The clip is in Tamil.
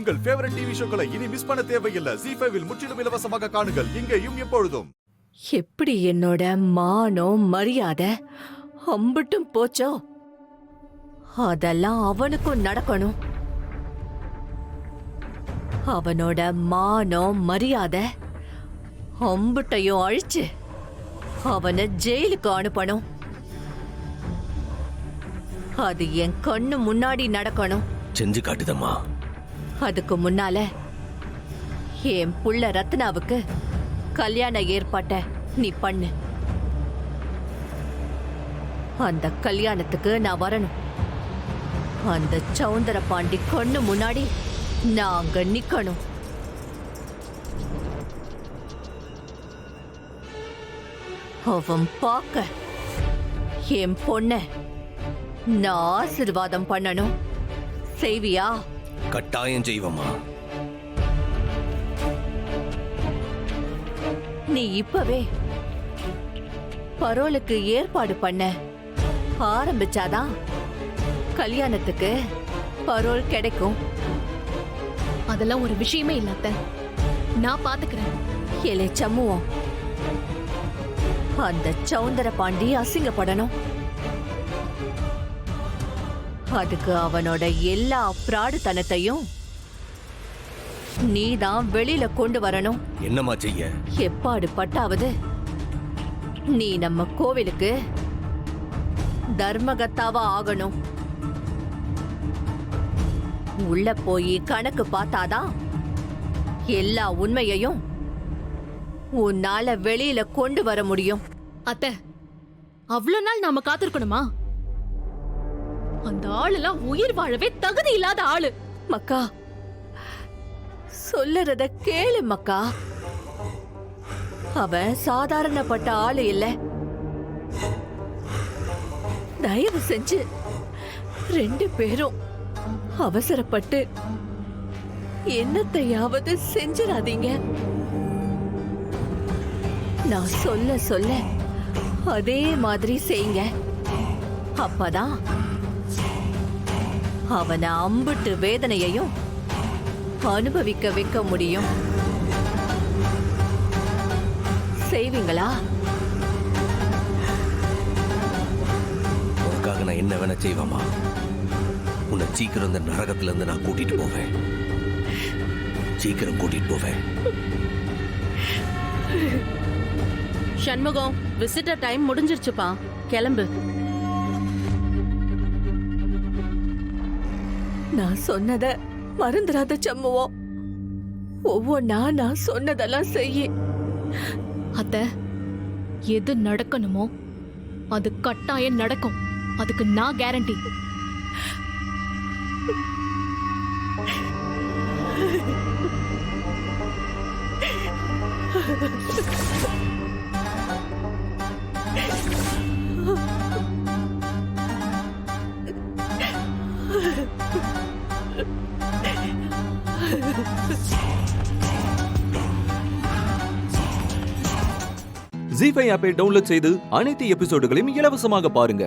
உங்கள் ஃபேவரட் டிவி ஷோக்களை இனி மிஸ் பண்ண தேவையில்லை. ZEE5 இல் முற்றிலும் இலவசமாக காணுங்கள். இங்கேயும் எப்பொழுதும். எப்படி என்னோட மானம் மரியாதை அம்புட்டும் போச்சோ, அதெல்லாம் அவனுக்கும் நடக்கணும். அவனோட மானம் மரியாதை அம்புட்டையும் அழிச்சு அவனை ஜெயிலுக்கு அனுப்பணும். அது என் கண்ணு முன்னாடி நடக்கணும். செஞ்சு காட்டுதம்மா. அதுக்கு முன்னால என் புள்ள ரத்னாவுக்கு கல்யாண ஏற்பாட்ட நீ பண்ணு. அந்த கல்யாணத்துக்கு நான் வரணும். அந்த சௌந்தர பாண்டி கண்ணு முன்னாடி நான் அங்க நிக்கணும். அவன் பார்க்க என் பொண்ண நான் ஆசீர்வாதம் பண்ணணும். செய்வியா? கட்டாயம் செய்வம்மா. நீ இப்பவே பரோலுக்கு ஏற்பாடு பண்ண ஆரம்பிச்சாதான் கல்யாணத்துக்கு பரோல் கிடைக்கும். அதெல்லாம் ஒரு விஷயமே இல்ல அத்தை, நான் பாத்துக்கிறேன். ஏலே சம்முவோம், அந்த சௌந்தர பாண்டி அசிங்கப்படணும். அதுக்கு அவனோட எல்லா பிராடுத்தனத்தையும் நீதான் வெளியில கொண்டு வரணும். என்னம்மா செய்ய? எப்பாடு பட்டாவது நீ நம்ம கோவிலுக்கு தர்மகத்தாவா ஆகணும். உள்ள போய் கணக்கு பார்த்தாதான் எல்லா உண்மையையும் உன்னால வெளியில கொண்டு வர முடியும். அத்தை, அவ்வளவு நாள் நாம காத்திருக்கணுமா? அந்த ஆளெல்லாம் உயிர் வாழவே தகுதி இல்லாத ஆளு. மக்கா, சொல்லுறத கேளு மக்கா. அவன் சாதாரணப்பட்ட ஆளு இல்ல. தயவு செஞ்சு 2 பேரும் அவசரப்பட்டு என்னத்தையாவது செஞ்சிடாதீங்க. நான் சொல்ல சொல்ல அதே மாதிரி செய்யுங்க. அப்பதான் அவனை அம்புட்டு வேதனையையும் அனுபவிக்க வைக்க முடியும். செய்வீங்களா? உனக்காக நான் என்ன வேணா செய்வேம்மா. உன்னை சீக்கிரம் இந்த நரகத்துல இருந்து நான் கூட்டிட்டு போவேன். சீக்கிரம் கூட்டிட்டு போவேன். சண்முகம், விசிட்டர் டைம் முடிஞ்சிருச்சுப்பா, கிளம்பு. நான் சொன்னத மறந்துடாத சம்முவோம். ஒவ்வொன்னா நான் சொன்னதெல்லாம் செய்ய. அத்தை, எது நடக்கணுமோ அது கட்டாயம் நடக்கும். அதுக்கு நான் கேரண்டி. ZEE5 ஆப்பை டவுன்லோட் செய்து அனைத்து எபிசோடுகளையும் இலவசமாக பாருங்க.